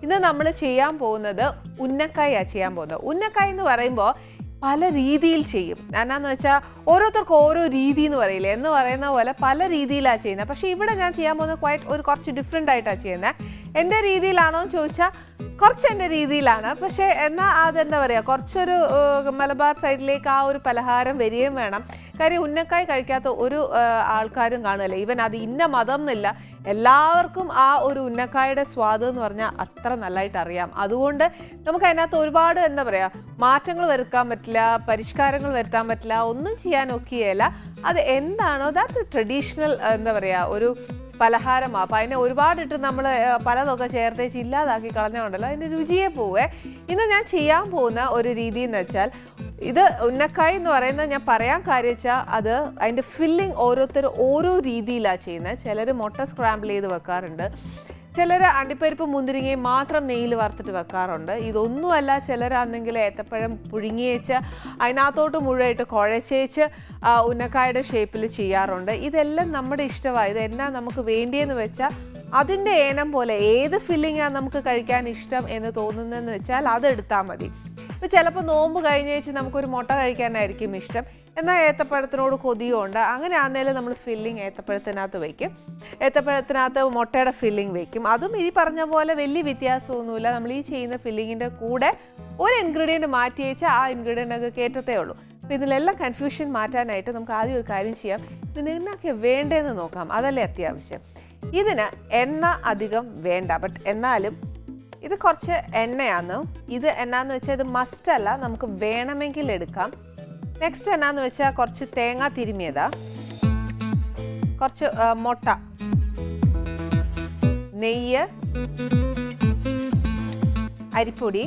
ഇന്ന് നമ്മൾ ചെയ്യാൻ പോകുന്നത് ഉന്നക്കായ ചെയ്യാൻ പോകുന്നത്. ഉന്നക്കായ എന്ന് പറയുമ്പോൾ പല രീതിയിൽ ചെയ്യും. എന്നാന്ന് വെച്ചാൽ ഓരോരുത്തർക്കും ഓരോ രീതി എന്ന് പറയില്ലേ, എന്ന് പറയുന്ന പോലെ പല രീതിയിലാണ് ചെയ്യുന്നത്. പക്ഷേ ഇവിടെ ഞാൻ ചെയ്യാൻ പോകുന്നത് കുറച്ച് ഡിഫറെൻ്റ് ആയിട്ടാണ് ചെയ്യുന്നത്. എൻ്റെ രീതിയിലാണോ എന്ന് ചോദിച്ചാൽ കുറച്ച് എൻ്റെ രീതിയിലാണ്. പക്ഷേ എന്നാൽ അതെന്താ പറയുക, കുറച്ചൊരു മലബാർ സൈഡിലേക്ക് ആ ഒരു പലഹാരം വരികയും വേണം. കാര്യം ഉന്നക്കായ കഴിക്കാത്ത ഒരു ആൾക്കാരും കാണുമല്ലോ. ഈവൻ അത് ഇന്ന മതം എന്നില്ല, എല്ലാവർക്കും ആ ഒരു ഉന്നക്കായുടെ സ്വാദ് എന്ന് പറഞ്ഞാൽ അത്ര നല്ലതായിട്ട് അറിയാം. അതുകൊണ്ട് നമുക്ക് അതിനകത്ത് ഒരുപാട് എന്താ പറയുക മാറ്റങ്ങൾ വരുത്താൻ പറ്റില്ല, പരിഷ്കാരങ്ങൾ വരുത്താൻ പറ്റില്ല, ഒന്നും ചെയ്യാൻ ഒക്കെയല്ല. അത് എന്താണോ ദാറ്റ്സ് ട്രഡീഷണൽ എന്താ പറയുക ഒരു പലഹാരമാണ്. അപ്പം അതിനെ ഒരുപാടിട്ട് നമ്മൾ പലതൊക്കെ ചേർത്തേച്ച് ഇല്ലാതാക്കി കളഞ്ഞുകൊണ്ടല്ലോ അതിൻ്റെ രുചിയെ പോവേ. ഇന്ന് ഞാൻ ചെയ്യാൻ പോകുന്ന ഒരു രീതി എന്ന് വെച്ചാൽ, ഇത് ഉന്നക്കായ എന്ന് പറയുന്നത് ഞാൻ പറയാൻ കാര്യം വെച്ചാൽ അത് അതിൻ്റെ ഫില്ലിങ് ഓരോരുത്തർ ഓരോ രീതിയിലാണ് ചെയ്യുന്നത്. ചിലർ മുട്ട സ്ക്രാമ്പിൾ ചെയ്ത് വെക്കാറുണ്ട്, ചിലർ അണ്ടിപ്പരിപ്പ് മുന്തിരിങ്ങയും മാത്രം നെയ്യിൽ വറുത്തിട്ട് വെക്കാറുണ്ട്. ഇതൊന്നുമല്ല, ചിലരാണെങ്കിൽ ഏത്തപ്പഴം പുഴുങ്ങിയേച്ച് അതിനകത്തോട്ട് മുഴുവനായിട്ട് കുഴച്ചേച്ച് ഉന്നക്കായുടെ ഷേപ്പിൽ ചെയ്യാറുണ്ട്. ഇതെല്ലാം നമ്മുടെ ഇഷ്ടമാണ്. ഇതെന്നാ നമുക്ക് വേണ്ടിയെന്ന് വെച്ചാൽ അതിൻ്റെ ഏനം പോലെ ഏത് ഫില്ലിങ്ങാണ് നമുക്ക് കഴിക്കാൻ ഇഷ്ടം എന്ന് തോന്നുന്നതെന്ന് വെച്ചാൽ അതെടുത്താൽ മതി. ഇപ്പോൾ ചിലപ്പോൾ നോമ്പ് കഴിഞ്ഞേച്ച് നമുക്കൊരു മുട്ട കഴിക്കാനായിരിക്കും ഇഷ്ടം, എന്നാൽ ഏത്തപ്പഴത്തിനോട് കൊതിയുണ്ട്. അങ്ങനെ ആണെങ്കിലും നമ്മൾ ഫില്ലിങ് ഏത്തപ്പഴത്തിനകത്ത് വയ്ക്കും, ഏത്തപ്പഴത്തിനകത്ത് മുട്ടയുടെ ഫില്ലിങ് വയ്ക്കും. അതും ഈ പറഞ്ഞ പോലെ വലിയ വ്യത്യാസമൊന്നുമില്ല. നമ്മൾ ഈ ചെയ്യുന്ന ഫില്ലിങ്ങിൻ്റെ കൂടെ ഒരു ഇൻഗ്രീഡിയൻറ്റ് മാറ്റി വെച്ചാൽ ആ ഇൻഗ്രീഡിയൻ്റ് ഒക്കെ കയറ്റത്തേ ഉള്ളൂ. അപ്പോൾ ഇതിലെല്ലാം കൺഫ്യൂഷൻ മാറ്റാനായിട്ട് നമുക്ക് ആദ്യം ഒരു കാര്യം ചെയ്യാം. ഇതിന് എന്നൊക്കെ വേണ്ടതെന്ന് നോക്കാം, അതല്ലേ അത്യാവശ്യം. ഇതിന് എണ്ണ അധികം വേണ്ട, ബട്ട് എന്നാലും ഇത് കുറച്ച് എണ്ണയാണ്. ഇത് എന്നാന്ന് വെച്ചാൽ ഇത് മസ്റ്റല്ല, നമുക്ക് വേണമെങ്കിൽ എടുക്കാം. നെക്സ്റ്റ് എന്നാന്ന് വെച്ചാൽ കുറച്ച് തേങ്ങ തിരുമിയതാ, കുറച്ച് മുട്ട, നെയ്യ്, അരിപ്പൊടി,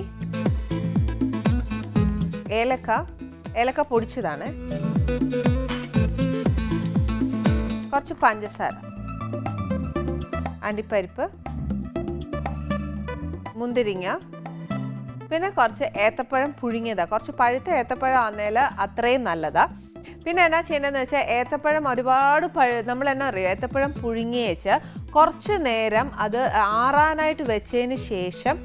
ഏലക്ക പൊടിച്ചതാണ്, കുറച്ച് പഞ്ചസാര, അണ്ടിപ്പരിപ്പ്, മുന്തിരിങ്ങ, പിന്നെ കുറച്ച് ഏത്തപ്പഴം പുഴുങ്ങിയതാണ്. കുറച്ച് പഴുത്ത ഏത്തപ്പഴം ആണെങ്കിൽ അത്രയും നല്ലതാണ്. പിന്നെ എന്നാ ചെയ്യേണ്ടതെന്ന് വെച്ചാൽ ഏത്തപ്പഴം ഒരുപാട് നമ്മൾ എന്നാ അറിയുമോ, ഏത്തപ്പഴം പുഴുങ്ങി വെച്ച് കുറച്ച് നേരം അത് ആറാനായിട്ട് വെച്ചതിന് ശേഷം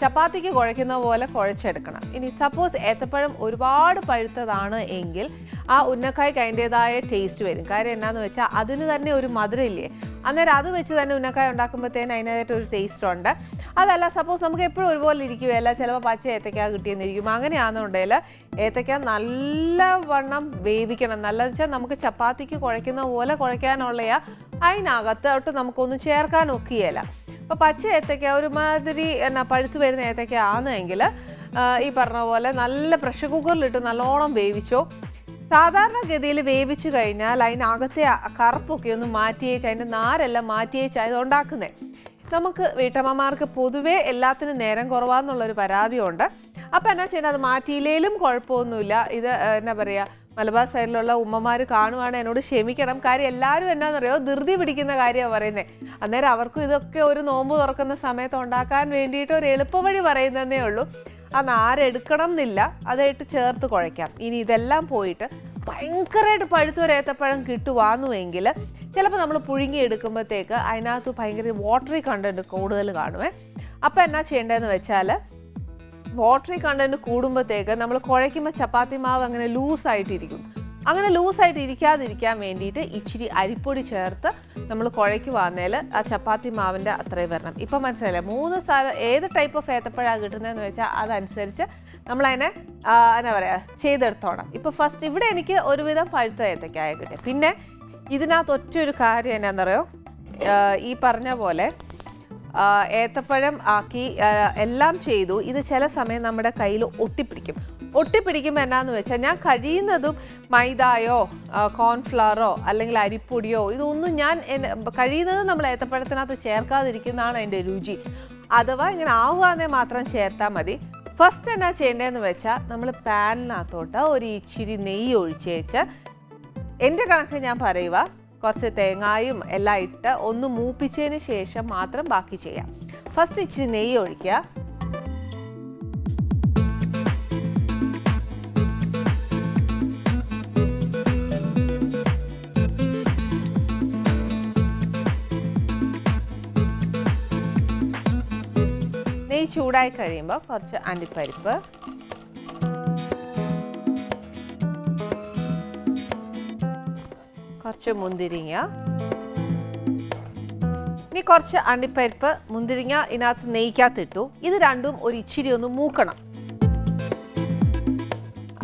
ചപ്പാത്തിക്ക് കുഴയ്ക്കുന്ന പോലെ കുഴച്ചെടുക്കണം. ഇനി സപ്പോസ് ഏത്തപ്പഴം ഒരുപാട് പഴുത്തതാണ് എങ്കിൽ ആ ഉന്നക്കായ്ക്ക് അതിൻ്റേതായ ടേസ്റ്റ് വരും. കാര്യം എന്നാന്ന് വെച്ചാൽ അതിന് തന്നെ ഒരു മധുരം ഇല്ലേ, അന്നേരം അത് വെച്ച് തന്നെ ഉന്നക്കായ ഉണ്ടാക്കുമ്പോഴത്തേന് അതിനായിട്ട് ഒരു ടേസ്റ്റ് ഉണ്ട്. അതല്ല സപ്പോസ് നമുക്ക് എപ്പോഴും ഒരുപോലെ ഇരിക്കുകയല്ല, ചിലപ്പോൾ പച്ച ഏത്തക്ക കിട്ടിയെന്നിരിക്കും. അങ്ങനെയാണെന്നുണ്ടെങ്കിൽ ഏത്തക്ക നല്ലവണ്ണം വേവിക്കണം. നല്ലതെന്ന് വെച്ചാൽ നമുക്ക് ചപ്പാത്തിക്ക് കുഴയ്ക്കുന്ന പോലെ കുഴയ്ക്കാനുള്ള അതിനകത്തോട്ട് നമുക്കൊന്നും ചേർക്കാൻ ഒക്കുകയില്ല. അപ്പോൾ പച്ച ഏത്തക്ക ഒരുമാതിരി പഴുത്ത് വരുന്ന ഏത്തക്ക ആണെന്നെങ്കിൽ ഈ പറഞ്ഞ പോലെ നല്ല പ്രഷർ കുക്കറിലിട്ട് നല്ലോണം വേവിച്ചോ. സാധാരണഗതിയിൽ വേവിച്ചു കഴിഞ്ഞാൽ അതിനകത്തെ കറുപ്പൊക്കെ ഒന്ന് മാറ്റിയേച്ച് അതിൻ്റെ നാരെല്ലാം മാറ്റിയേച്ച് അത് ഉണ്ടാക്കുന്നത്. നമുക്ക് വീട്ടമ്മമാർക്ക് പൊതുവേ എല്ലാത്തിനും നേരം കുറവാന്നുള്ളൊരു പരാതിയുണ്ട്. അപ്പോൾ എന്നാ ചെയ്യുന്നത്, അത് മാറ്റിയില്ലേലും കുഴപ്പമൊന്നുമില്ല. ഇത് എന്നാ പറയുക, മലബാർ സൈഡിലുള്ള ഉമ്മമാർ കാണുവാണ് എന്നോട് ക്ഷമിക്കണം. കാര്യം എല്ലാവരും എന്നാണെന്നറിയോ ധൃതി പിടിക്കുന്ന കാര്യമാണ് പറയുന്നത്. അന്നേരം അവർക്കും ഇതൊക്കെ ഒരു നോമ്പ് തുറക്കുന്ന സമയത്ത് ഉണ്ടാക്കാൻ വേണ്ടിയിട്ട് ഒരു എളുപ്പവഴി പറയുന്നതേ ഉള്ളൂ. ആ നാരെടുക്കണം എന്നില്ല, അതായിട്ട് ചേർത്ത് കുഴയ്ക്കാം. ഇനി ഇതെല്ലാം പോയിട്ട് ഭയങ്കരമായിട്ട് പഴുത്തൊരു ഏത്തപ്പഴം കിട്ടുവാന്നുവെങ്കിൽ ചിലപ്പോൾ നമ്മൾ പുഴുങ്ങി എടുക്കുമ്പോഴത്തേക്ക് അതിനകത്ത് ഭയങ്കര വാട്ടറി കണ്ടൻറ്റ് കൂടുതൽ കാണുമേ. അപ്പോൾ എന്നാ ചെയ്യേണ്ടതെന്ന് വെച്ചാൽ, വാട്ടറി കണ്ടൻറ്റ് കൂടുമ്പോഴത്തേക്ക് നമ്മൾ കുഴയ്ക്കുമ്പോൾ ചപ്പാത്തി മാവ് അങ്ങനെ ലൂസായിട്ടിരിക്കും. അങ്ങനെ ലൂസായിട്ട് ഇരിക്കാതിരിക്കാൻ വേണ്ടിയിട്ട് ഇച്ചിരി അരിപ്പൊടി ചേർത്ത് നമ്മൾ കുഴയ്ക്കുവാന്നേൽ ആ ചപ്പാത്തി മാവിൻ്റെ അത്രയും വരണം. ഇപ്പം മനസ്സിലായില്ലേ, 3 സാധനം ഏത് ടൈപ്പ് ഓഫ് ഏത്തപ്പഴമാണ് കിട്ടുന്നതെന്ന് വെച്ചാൽ അതനുസരിച്ച് നമ്മളതിനെ എന്നാ പറയുക ചെയ്തെടുത്തോണം. ഇപ്പോൾ ഫസ്റ്റ് ഇവിടെ എനിക്ക് ഒരുവിധം പഴുത്ത ഏത്തക്കായ കിട്ടി. പിന്നെ ഇതിനകത്ത് ഒറ്റൊരു കാര്യം എന്നാന്നറിയോ, ഈ പറഞ്ഞ പോലെ ഏത്തപ്പഴം ആക്കി എല്ലാം ചെയ്തു. ഇത് ചില സമയം നമ്മുടെ കയ്യിൽ ഒട്ടിപ്പിടിക്കുമ്പോൾ എന്നാന്ന് വെച്ചാൽ ഞാൻ കഴിയുന്നതും മൈദായോ കോൺഫ്ലവറോ അല്ലെങ്കിൽ അരിപ്പൊടിയോ ഇതൊന്നും ഞാൻ കഴിയുന്നതും നമ്മൾ ഏത്തപ്പഴത്തിനകത്ത് ചേർക്കാതിരിക്കുന്നതാണ് അതിൻ്റെ രുചി. അഥവാ ഇങ്ങനെ ആവുകയാണെ മാത്രം ചേർത്താൽ മതി. ഫസ്റ്റ് എന്നാ ചെയ്യേണ്ടതെന്ന് വെച്ചാൽ, നമ്മൾ പാനിനകത്തോട്ട് ഒരു ഇച്ചിരി നെയ്യ് ഒഴിച്ചേച്ച്, എൻ്റെ കണക്ക് ഞാൻ പറയുക, കുറച്ച് തേങ്ങായും എല്ലാം ഇട്ട് ഒന്ന് മൂപ്പിച്ചതിന് ശേഷം മാത്രം ബാക്കി ചെയ്യാം. ഫസ്റ്റ് ഇച്ചിരി നെയ്യ് ഒഴിക്കുക, നെയ്യ് ചൂടായി കഴിയുമ്പോൾ കുറച്ച് അണ്ടിപ്പരിപ്പ്, കുറച്ച് മുന്തിരിങ്ങ. ഇനി കുറച്ച് അണ്ടിപ്പരിപ്പ് മുന്തിരിങ്ങ ഇതിനകത്ത് നെയ്ക്കകത്തിട്ടു. ഇത് രണ്ടും ഒരു ഇച്ചിരി ഒന്ന് മൂക്കണം.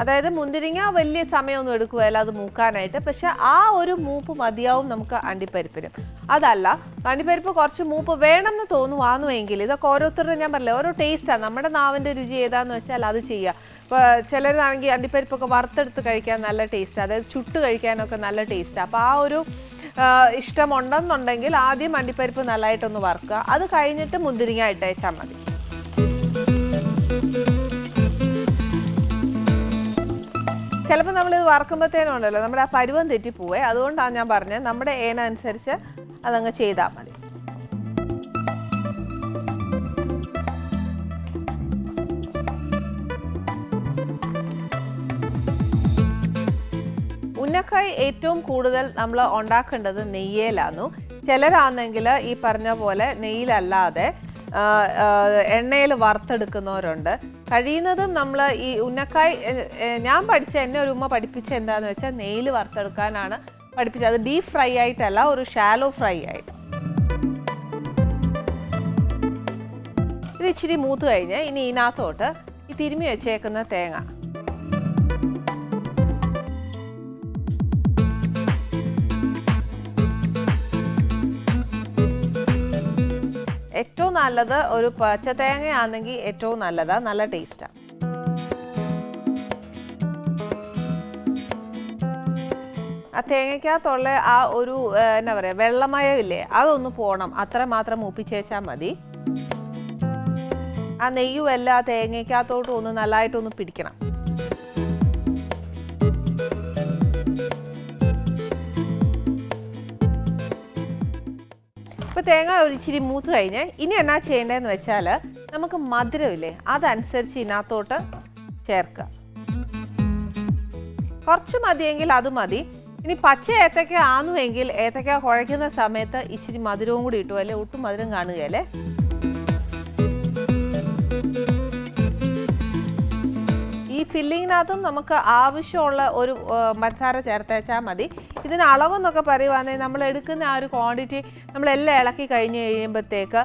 അതായത് മുന്തിരിങ്ങ വലിയ സമയമൊന്നും എടുക്കുകയല്ല അത് മൂക്കാനായിട്ട്, പക്ഷെ ആ ഒരു മൂപ്പ് മതിയാവും നമുക്ക് അണ്ടിപ്പരിപ്പിന്. അതല്ല അണ്ടിപ്പരിപ്പ് കുറച്ച് മൂപ്പ് വേണമെന്ന് തോന്നുവാന്നുവെങ്കിൽ, ഇതൊക്കെ ഓരോരുത്തരുടെ ഞാൻ പറഞ്ഞില്ല ഓരോ ടേസ്റ്റാണ്, നമ്മുടെ നാവിൻ്റെ രുചി ഏതാന്ന് വെച്ചാൽ അത് ചെയ്യുക. ഇപ്പോൾ ചിലരാണെങ്കിൽ അണ്ടിപ്പരിപ്പൊക്കെ വറുത്തെടുത്ത് കഴിക്കാൻ നല്ല ടേസ്റ്റ്, അതായത് ചുട്ട് കഴിക്കാനൊക്കെ നല്ല ടേസ്റ്റാണ്. അപ്പോൾ ആ ഒരു ഇഷ്ടമുണ്ടെന്നുണ്ടെങ്കിൽ ആദ്യം അണ്ടിപ്പരിപ്പ് നല്ലതായിട്ടൊന്ന് വറുക്കുക, അത് കഴിഞ്ഞിട്ട് മുന്തിരിങ്ങ ഇട്ടേച്ചാൽ മതി. ചിലപ്പോൾ നമ്മളിത് വറുക്കുമ്പോഴത്തേനുണ്ടല്ലോ നമ്മുടെ ആ പരുവം തെറ്റിപ്പോവേ. അതുകൊണ്ടാണ് ഞാൻ പറഞ്ഞത് നമ്മുടെ ഏനനുസരിച്ച് അതങ്ങ് ചെയ്താൽ മതി. ഉന്നക്കായ് ഏറ്റവും കൂടുതൽ നമ്മൾ ഉണ്ടാക്കേണ്ടത് നെയ്യിലാന്നു. ചിലരാണെങ്കിൽ ഈ പറഞ്ഞ പോലെ നെയ്യിലല്ലാതെ എണ്ണയിൽ വറുത്തെടുക്കുന്നവരുണ്ട്. കഴിയുന്നതും നമ്മൾ ഈ ഉന്നക്കായ് ഞാൻ എന്നെ ഒരു ഉമ്മ പഠിപ്പിച്ച എന്താണെന്ന് വെച്ചാൽ നെയ്യിൽ വറുത്തെടുക്കാനാണ് പഠിപ്പിച്ചത്. അത് ഡീപ് ഫ്രൈ ആയിട്ടല്ല, ഒരു ഷാലോ ഫ്രൈ ആയിട്ട്. ഇത് ഇച്ചിരി മൂത്ത് കഴിഞ്ഞ് ഇനി ഇതിനകത്തോട്ട് ഈ തിരുമ്മി വെച്ചേക്കുന്ന തേങ്ങ, ഏറ്റവും നല്ലത് ഒരു പച്ച തേങ്ങയാണെങ്കിൽ ഏറ്റവും നല്ലതാണ്, നല്ല ടേസ്റ്റാണ്. ആ തേങ്ങയ്ക്കകത്തുള്ള ആ ഒരു എന്നാ പറയുക വെള്ളമയമില്ലേ അതൊന്ന് പോകണം, അത്ര മാത്രം മൂപ്പിച്ചേച്ചാൽ മതി. ആ നെയ്യും എല്ലാം ആ തേങ്ങയ്ക്കകത്തോട്ട് ഒന്ന് നല്ലതായിട്ടൊന്ന് പിടിക്കണം. ഇപ്പോൾ തേങ്ങ ഒരു ഇച്ചിരി മൂത്ത് കഴിഞ്ഞ് ഇനി എന്നാ ചെയ്യേണ്ടതെന്ന് വെച്ചാൽ നമുക്ക് മധുരമില്ലേ അതനുസരിച്ച് ഇതിനകത്തോട്ട് ചേർക്കുക. കുറച്ച് മതിയെങ്കിൽ അത് മതി. ഇനി പച്ച ഏത്തക്ക ആണെന്നുവെങ്കിൽ ഏത്തക്ക കുഴയ്ക്കുന്ന സമയത്ത് ഇച്ചിരി മധുരവും കൂടി ഇട്ടു, അല്ലെ ഒട്ടും മധുരം കാണുകയല്ലേ. ഈ ഫില്ലിങ്ങിനകത്തും നമുക്ക് ആവശ്യമുള്ള ഒരു പഞ്ചസാര ചേർത്തേച്ചാൽ മതി. ഇതിന് അളവെന്നൊക്കെ പറയുവാണെങ്കിൽ നമ്മൾ എടുക്കുന്ന ആ ഒരു ക്വാണ്ടിറ്റി നമ്മളെല്ലാം ഇളക്കി കഴിഞ്ഞ് കഴിയുമ്പോഴത്തേക്ക്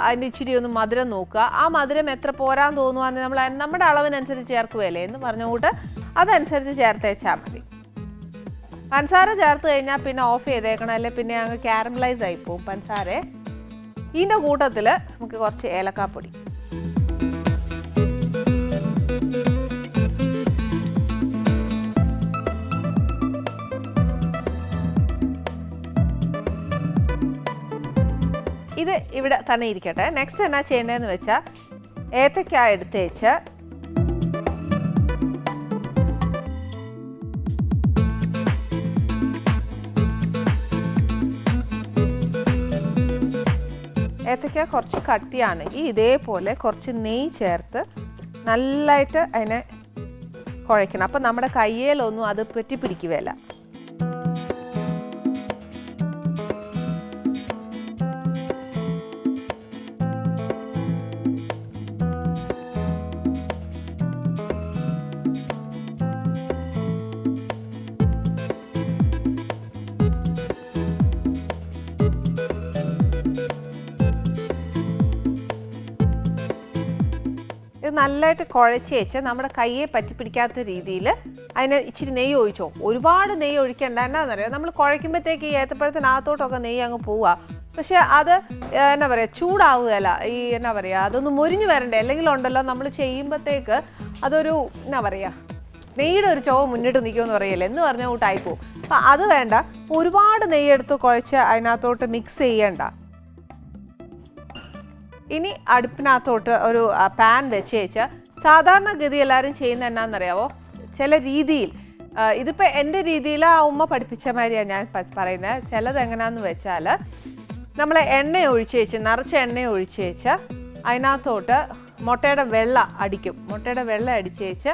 അതിന് ഇച്ചിരി ഒന്ന് മധുരം നോക്കുക. ആ മധുരം എത്ര പോരാൻ തോന്നുവാണെങ്കിൽ നമ്മൾ നമ്മുടെ അളവിനനുസരിച്ച് ചേർക്കുകയല്ലേ എന്ന് പറഞ്ഞുകൊണ്ട് അതനുസരിച്ച് ചേർത്തേച്ചാൽ മതി. പഞ്ചസാര ചേർത്ത് കഴിഞ്ഞാൽ പിന്നെ ഓഫ് ചെയ്തേക്കണം, അല്ലെ പിന്നെ അങ്ങ് കാരമലൈസ് ആയി പോകും പഞ്ചസാര. ഇതിൻ്റെ കൂട്ടത്തിൽ നമുക്ക് കുറച്ച് ഏലക്കാപ്പൊടി, ഇത് ഇവിടെ തന്നെ ഇരിക്കട്ടെ. നെക്സ്റ്റ് എന്നാ ചെയ്യേണ്ടതെന്ന് വെച്ചാൽ ഏത്തക്ക എടുത്ത് വെച്ച് ഏത്തക്ക കുറച്ച് കട്ടിയാണെങ്കിൽ ഇതേപോലെ കുറച്ച് നെയ്യ് ചേർത്ത് നല്ലതായിട്ട് അതിനെ കുഴയ്ക്കണം. അപ്പം നമ്മുടെ കയ്യിലൊന്നും അത് പറ്റിപ്പിടിക്കുകയില്ല. ഇത് നല്ലതായിട്ട് കുഴച്ച് വെച്ച് നമ്മുടെ കയ്യെ പറ്റിപ്പിടിക്കാത്ത രീതിയിൽ അതിന് ഇച്ചിരി നെയ്യ് ഒഴിച്ചോ. ഒരുപാട് നെയ്യ് ഒഴിക്കേണ്ട. എന്നാന്നറിയാം, നമ്മൾ കുഴയ്ക്കുമ്പോഴത്തേക്ക് ഈ ഏത്തപ്പഴത്തിനകത്തോട്ടൊക്കെ നെയ്യ് അങ്ങ് പോവുക. പക്ഷെ അത് എന്നാ പറയുക ചൂടാവുകയല്ല, ഈ എന്നാ പറയുക അതൊന്ന് മൊരിഞ്ഞ് വരണ്ടേ. അല്ലെങ്കിൽ ഉണ്ടല്ലോ നമ്മൾ ചെയ്യുമ്പോഴത്തേക്ക് അതൊരു എന്നാ പറയുക നെയ്യുടെ ഒരു ചുവ മുന്നിട്ട് നിൽക്കുമെന്ന് പറയല്ലേ എന്ന് പറഞ്ഞ കൂട്ടായിപ്പോവും. അപ്പം അത് വേണ്ട. ഒരുപാട് നെയ്യെടുത്ത് കുഴച്ച് അതിനകത്തോട്ട് മിക്സ് ചെയ്യണ്ട. ഇനി അടുപ്പിനകത്തോട്ട് ഒരു പാൻ വെച്ച് വെച്ചാൽ സാധാരണഗതി എല്ലാവരും ചെയ്യുന്ന എന്നാന്നറിയാവോ, ചില രീതിയിൽ ഇതിപ്പോൾ എൻ്റെ രീതിയിൽ ആ ഉമ്മ പഠിപ്പിച്ച മാതിരിയാണ് ഞാൻ പറയുന്നത്. ചിലത് എങ്ങനെയാണെന്ന് വെച്ചാൽ നമ്മൾ എണ്ണ ഒഴിച്ച് വെച്ച് നിറച്ച് എണ്ണ ഒഴിച്ച് വെച്ച് അതിനകത്തോട്ട് മുട്ടയുടെ വെള്ള അടിക്കും. മുട്ടയുടെ വെള്ള അടിച്ച് വെച്ച്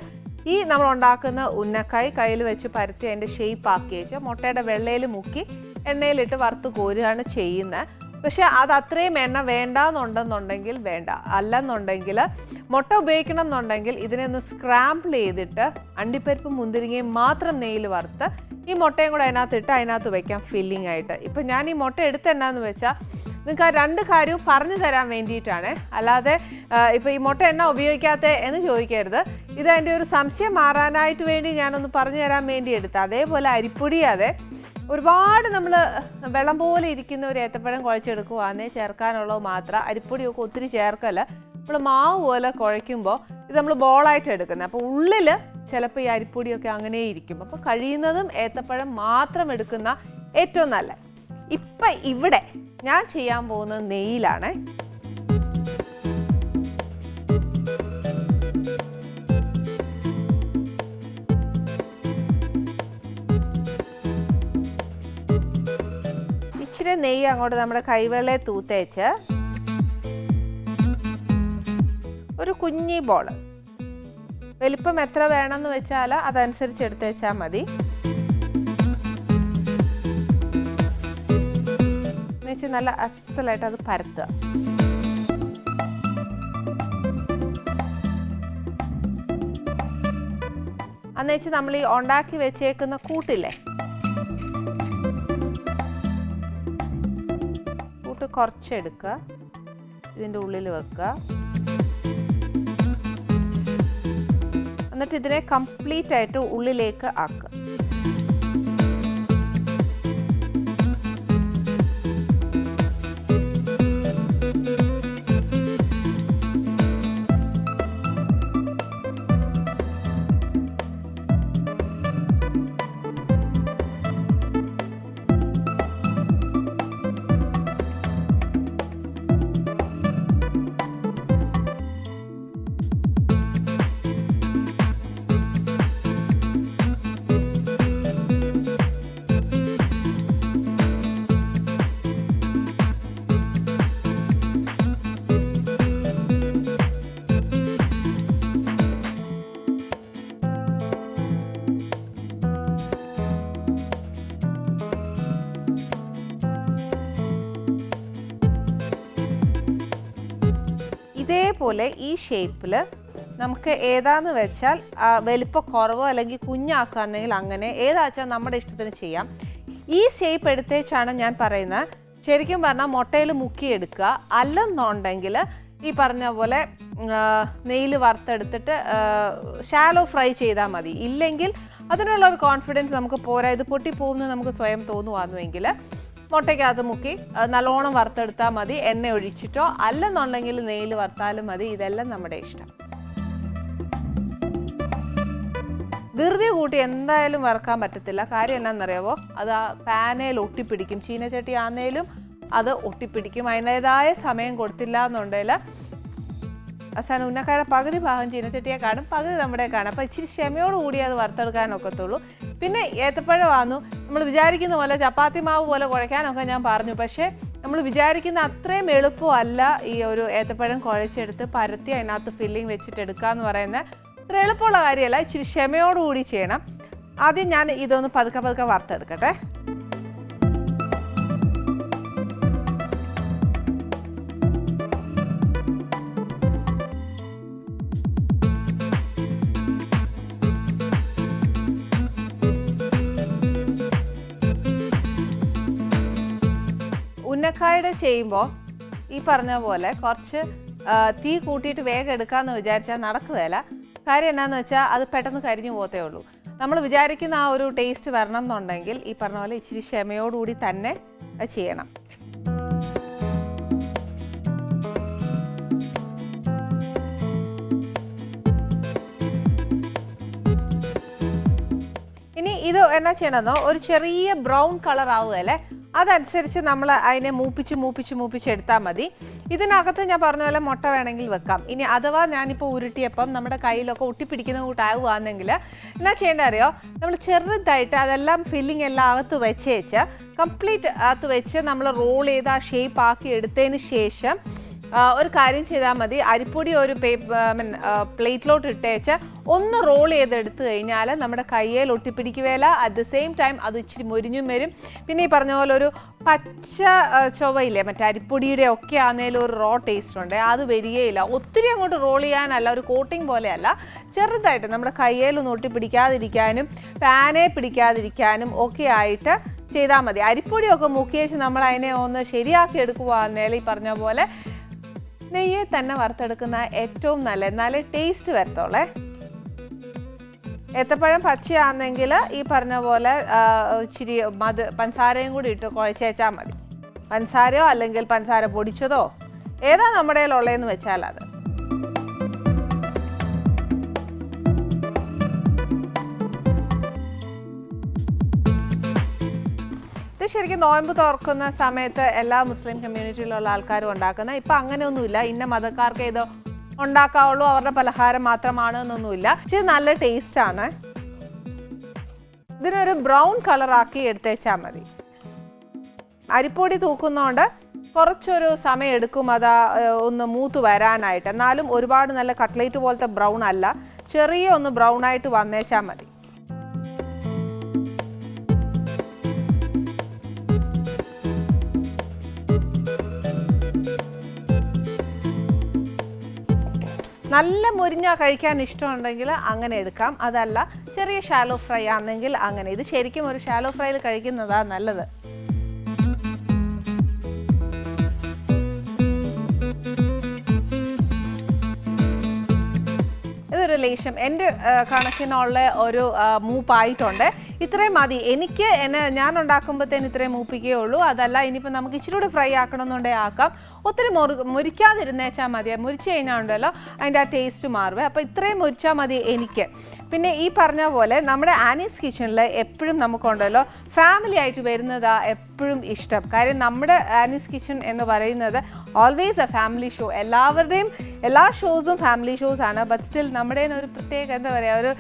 ഈ നമ്മൾ ഉണ്ടാക്കുന്ന ഉന്നക്കായ് കയ്യിൽ വെച്ച് പരത്തി അതിൻ്റെ ഷേപ്പ് ആക്കി വെച്ച് മുട്ടയുടെ വെള്ളയിൽ മുക്കി എണ്ണയിലിട്ട് വറുത്ത് കോരുകയാണ് ചെയ്യുന്നത്. പക്ഷേ അത് അത്രയും എണ്ണ വേണ്ടാന്നുണ്ടെന്നുണ്ടെങ്കിൽ വേണ്ട, അല്ലെന്നുണ്ടെങ്കിൽ മുട്ട ഉപയോഗിക്കണം എന്നുണ്ടെങ്കിൽ ഇതിനെ ഒന്ന് സ്ക്രാമ്പിൾ ചെയ്തിട്ട് അണ്ടിപ്പരിപ്പ് മുന്തിരിങ്ങയും മാത്രം നെയ്യിൽ വറുത്ത് ഈ മുട്ടയും കൂടെ അതിനകത്ത് വെക്കാം ഫില്ലിംഗ് ആയിട്ട്. ഇപ്പം ഞാൻ ഈ മുട്ട എടുത്ത് എന്നാന്ന് വെച്ചാൽ നിങ്ങൾക്ക് ആ രണ്ട് കാര്യവും പറഞ്ഞു തരാൻ വേണ്ടിയിട്ടാണ്. അല്ലാതെ ഇപ്പോൾ ഈ മുട്ട എണ്ണ ഉപയോഗിക്കാത്ത എന്ന് ചോദിക്കരുത്. ഇത് എൻ്റെ ഒരു സംശയം മാറാനായിട്ട് വേണ്ടി ഞാനൊന്ന് പറഞ്ഞു തരാൻ വേണ്ടി എടുത്ത്. അതേപോലെ അരിപ്പൊടിയാതെ ഒരുപാട് നമ്മൾ വെള്ളം പോലെ ഇരിക്കുന്ന ഒരു ഏത്തപ്പഴം കുഴച്ചെടുക്കുവാന്നേ ചേർക്കാനുള്ളത് മാത്രം. അരിപ്പൊടിയൊക്കെ ഒത്തിരി ചേർക്കല്ല. നമ്മൾ മാവ് പോലെ കുഴയ്ക്കുമ്പോൾ ഇത് നമ്മൾ ബോളായിട്ട് എടുക്കുന്നത്. അപ്പോൾ ഉള്ളിൽ ചിലപ്പോൾ ഈ അരിപ്പൊടിയൊക്കെ അങ്ങനെ ഇരിക്കും. അപ്പോൾ കഴിയുന്നതും ഏത്തപ്പഴം മാത്രം എടുക്കുന്ന ഏറ്റവും നല്ല. ഇപ്പം ഇവിടെ ഞാൻ ചെയ്യാൻ പോകുന്നത് നെയ്യിലാണ്. ഇച്ചിരി നെയ്യ് അങ്ങോട്ട് നമ്മുടെ കൈവെള്ളയെ തൂത്തേച്ച് ഒരു കുഞ്ഞി ബോള്, വലിപ്പം എത്ര വേണമെന്ന് വെച്ചാൽ അതനുസരിച്ച് എടുത്ത് വെച്ചാൽ മതി. എന്നുവെച്ച് നല്ല അസലായിട്ട് അത് പരത്തുക. അന്നുവെച്ച് നമ്മൾ ഈ ഉണ്ടാക്കി വെച്ചേക്കുന്ന കൂട്ടില്ലേ, കൂട്ട് കുറച്ചെടുക്കുക, ഇതിൻ്റെ ഉള്ളിൽ വെക്കുക. എന്നിട്ട് ഇതിനെ കംപ്ലീറ്റ് ആയിട്ട് ഉള്ളിലേക്ക് ആക്കുക. ഇതേപോലെ ഈ ഷേപ്പിൽ നമുക്ക് ഏതാന്ന് വെച്ചാൽ വലിപ്പം കുറവോ അല്ലെങ്കിൽ കുഞ്ഞാക്കുകയാണെങ്കിൽ അങ്ങനെ ഏതാച്ചാൽ നമ്മുടെ ഇഷ്ടത്തിന് ചെയ്യാം. ഈ ഷേപ്പ് എടുത്തേച്ചാണ് ഞാൻ പറയുന്നത്. ശരിക്കും പറഞ്ഞാൽ മുട്ടയിൽ മുക്കിയെടുക്കുക, അല്ലെന്നുണ്ടെങ്കിൽ ഈ പറഞ്ഞ പോലെ നെയ്യിൽ വറുത്തെടുത്തിട്ട് ഷാലോ ഫ്രൈ ചെയ്താൽ മതി. ഇല്ലെങ്കിൽ അതിനുള്ളൊരു കോൺഫിഡൻസ് നമുക്ക് പോരാ, ഇത് പൊട്ടിപ്പോകുമെന്ന് നമുക്ക് സ്വയം തോന്നുവാന്നുവെങ്കിൽ മുട്ടയ്ക്കകത്ത് മുക്കി നല്ലോണം വറുത്തെടുത്താൽ മതി. എണ്ണ ഒഴിച്ചിട്ടോ അല്ലെന്നുണ്ടെങ്കിൽ നെയ്യിൽ വറുത്താലും മതി. ഇതെല്ലാം നമ്മുടെ ഇഷ്ടം. ധൃതി കൂട്ടി എന്തായാലും വറുക്കാൻ പറ്റത്തില്ല. കാര്യം എന്നാണെന്നറിയാവോ, അത് ആ പാനയിൽ ഒട്ടിപ്പിടിക്കും. ചീനച്ചട്ടി ആന്നേലും അത് ഒട്ടിപ്പിടിക്കും. അതിൻ്റേതായ സമയം കൊടുത്തില്ല എന്നുണ്ടെങ്കിൽ അവസാനം ഉന്നക്കായുടെ പകുതി ഭാഗം ചീനച്ചട്ടിയെ കാണും, പകുതി നമ്മുടെ കാണും. അപ്പോൾ ഇച്ചിരി ക്ഷമയോടുകൂടി അത് വറുത്തെടുക്കാനൊക്കത്തുള്ളൂ. പിന്നെ ഏത്തപ്പഴമാന്നു നമ്മൾ വിചാരിക്കുന്ന പോലെ ചപ്പാത്തി മാവ് പോലെ കുഴയ്ക്കാനൊക്കെ ഞാൻ പറഞ്ഞു. പക്ഷേ നമ്മൾ വിചാരിക്കുന്ന അത്രയും എളുപ്പമല്ല ഈ ഒരു ഏത്തപ്പഴം കുഴച്ചെടുത്ത് പരത്തി അതിനകത്ത് ഫില്ലിങ് വെച്ചിട്ട് എടുക്കുക എന്ന് പറയുന്നത് അത്ര എളുപ്പമുള്ള കാര്യമല്ല. ഇച്ചിരി ക്ഷമയോടുകൂടി ചെയ്യണം. ആദ്യം ഞാൻ ഇതൊന്ന് പതുക്കെ പതുക്കെ വറുത്തെടുക്കട്ടെ. ഉന്നക്കായുടെ ചെയ്യുമ്പോൾ ഈ പറഞ്ഞ പോലെ കുറച്ച് തീ കൂട്ടിയിട്ട് വേഗം എടുക്കാമെന്ന് വിചാരിച്ചാൽ നടക്കുകയില്ല. കാര്യം എന്നാന്ന് വെച്ചാൽ അത് പെട്ടെന്ന് കരിഞ്ഞു പോകത്തേ ഉള്ളൂ. നമ്മൾ വിചാരിക്കുന്ന ആ ഒരു ടേസ്റ്റ് വരണം എന്നുണ്ടെങ്കിൽ ഈ പറഞ്ഞ പോലെ ഇച്ചിരി ക്ഷമയോടുകൂടി തന്നെ അത് ചെയ്യണം. ഇനി ഇത് എന്നാ ചെയ്യണമെന്നോ, ഒരു ചെറിയ ബ്രൗൺ കളർ ആവുകയല്ലേ, അതനുസരിച്ച് നമ്മൾ അതിനെ മൂപ്പിച്ചെടുത്താൽ മതി. ഇതിനകത്ത് ഞാൻ പറഞ്ഞ പോലെ മുട്ട വേണമെങ്കിൽ വെക്കാം. ഇനി അഥവാ ഞാനിപ്പോൾ ഉരുട്ടിയപ്പം നമ്മുടെ കയ്യിലൊക്കെ ഒട്ടിപ്പിടിക്കുന്ന കൂട്ടാകുകയാണെങ്കിൽ എന്നാ ചെയ്യേണ്ടത് അറിയോ, നമ്മൾ ചെറുതായിട്ട് അതെല്ലാം ഫില്ലിങ് എല്ലാം അകത്ത് വെച്ച് കംപ്ലീറ്റ് അകത്ത് വെച്ച് നമ്മൾ റോൾ ചെയ്ത് ആ ഷേപ്പ് ആക്കി എടുത്തതിന് ശേഷം ഒരു കാര്യം ചെയ്താൽ മതി, അരിപ്പൊടി ഒരു പ്ലേറ്റിലോട്ട് ഇട്ടേച്ച് ഒന്ന് റോൾ ചെയ്തെടുത്ത് കഴിഞ്ഞാൽ നമ്മുടെ കയ്യിൽ ഒട്ടിപ്പിടിക്കുകയില്ല. അറ്റ് ദ സെയിം ടൈം അത് ഇച്ചിരി മൊരിഞ്ഞും വരും. പിന്നെ ഈ പറഞ്ഞ പോലെ ഒരു പച്ച ചൊവയില്ലേ, മറ്റേ അരിപ്പൊടിയുടെ ഒക്കെ ആണെങ്കിലും ഒരു റോ ടേസ്റ്റ് ഉണ്ട്, അത് വരികയില്ല. ഒത്തിരി അങ്ങോട്ട് റോൾ ചെയ്യാനല്ല, ഒരു കോട്ടിങ് പോലെയല്ല, ചെറുതായിട്ട് നമ്മുടെ കയ്യിലൊന്നും ഒട്ടിപ്പിടിക്കാതിരിക്കാനും പാനെ പിടിക്കാതിരിക്കാനും ഒക്കെ ആയിട്ട് ചെയ്താൽ മതി. അരിപ്പൊടിയൊക്കെ മുക്കി വെച്ച് നമ്മൾ അതിനെ ഒന്ന് ശരിയാക്കി എടുക്കുകയാണെങ്കിൽ ഈ പറഞ്ഞ പോലെ നെയ്യെ തന്നെ വറുത്തെടുക്കുന്ന ഏറ്റവും നല്ല, എന്നാലേ ടേസ്റ്റ് വരത്തോളേ. ഏത്തപ്പഴം പച്ചയാണെങ്കിൽ ഈ പറഞ്ഞ പോലെ ഇച്ചിരി പഞ്ചസാരയും കൂടി ഇട്ട് കുഴച്ചേച്ചാൽ മതി. പഞ്ചസാരയോ അല്ലെങ്കിൽ പഞ്ചസാര പൊടിച്ചതോ ഏതാ നമ്മുടെ കയ്യിലുള്ളതെന്ന് വെച്ചാൽ അത്. ഇത് ശരിക്കും നോയമ്പ് തുറക്കുന്ന സമയത്ത് എല്ലാ മുസ്ലിം കമ്മ്യൂണിറ്റിയിലുള്ള ആൾക്കാരും ഉണ്ടാക്കുന്ന, ഇപ്പം അങ്ങനെയൊന്നുമില്ല, ഇന്ന മതക്കാർക്ക് ഇത് ഉണ്ടാക്കാവുള്ളൂ, അവരുടെ പലഹാരം മാത്രമാണ് എന്നൊന്നുമില്ല. ഇത് നല്ല ടേസ്റ്റാണ്. ഇതിനൊരു ബ്രൗൺ കളറാക്കി എടുത്തേച്ചാൽ മതി. അരിപ്പൊടി തൂക്കുന്നതുകൊണ്ട് കുറച്ചൊരു സമയം എടുക്കും അത് ഒന്ന് മൂത്ത് വരാനായിട്ട്. എന്നാലും ഒരുപാട് നല്ല കട്ട്ലേറ്റ് പോലത്തെ ബ്രൗൺ അല്ല, ചെറിയ ഒന്ന് ബ്രൗൺ ആയിട്ട് വന്നേച്ചാൽ മതി. നല്ല മുരിഞ്ഞ കഴിക്കാൻ ഇഷ്ടമുണ്ടെങ്കിൽ അങ്ങനെ എടുക്കാം, അതല്ല ചെറിയ ഷാലോ ഫ്രൈ ആണെങ്കിൽ അങ്ങനെ. ഇത് ശരിക്കും ഒരു ഷാലോ ഫ്രൈയിൽ കഴിക്കുന്നതാണ് നല്ലത്. ഇതൊരു ലേശം എൻ്റെ കണക്കിനുള്ള ഒരു മൂപ്പായിട്ടുണ്ട്. ഇത്രയും മതി എനിക്ക്. ഞാൻ ഉണ്ടാക്കുമ്പോഴത്തേന് ഇത്രയും മൂപ്പിക്കേ ഉള്ളൂ. അതല്ല ഇനിയിപ്പോൾ നമുക്ക് ഇച്ചിരി കൂടി ഫ്രൈ ആക്കണമെന്നുണ്ടെങ്കിൽ ആക്കാം. ഒത്തിരി മുരിക്കാതിരുന്നേച്ചാൽ മതി. മുരിച്ച് കഴിഞ്ഞാൽ ഉണ്ടല്ലോ അതിൻ്റെ ആ ടേസ്റ്റ് മാറുക. അപ്പോൾ ഇത്രയും മുരിച്ചാൽ മതി എനിക്ക്. പിന്നെ ഈ പറഞ്ഞ പോലെ നമ്മുടെ ആനീസ് കിച്ചണിൽ എപ്പോഴും നമുക്കുണ്ടല്ലോ ഫാമിലി ആയിട്ട് വരുന്നതാണ് എപ്പോഴും ഇഷ്ടം. കാര്യം നമ്മുടെ ആനീസ് കിച്ചൺ എന്ന് പറയുന്നത് ഓൾവേസ് എ ഫാമിലി ഷോ. എല്ലാവരുടെയും എല്ലാ ഷോസും ഫാമിലി ഷോസ് ആണ്. ബട്ട് സ്റ്റിൽ നമ്മുടെ ഒരു പ്രത്യേക എന്താ പറയുക, ഒരു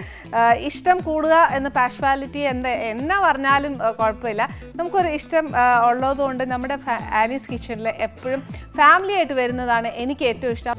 ഇഷ്ടം കൂടുക എന്ന പാഷ്വാലിറ്റി എന്നാ പറഞ്ഞാലും കുഴപ്പമില്ല. നമുക്കൊരു ഇഷ്ടം ഉള്ളതുകൊണ്ട് നമ്മുടെ ആനീസ് കിച്ചണിൽ എപ്പോഴും ഫാമിലി ആയിട്ട് വരുന്നതാണ് എനിക്ക് ഏറ്റവും ഇഷ്ടം.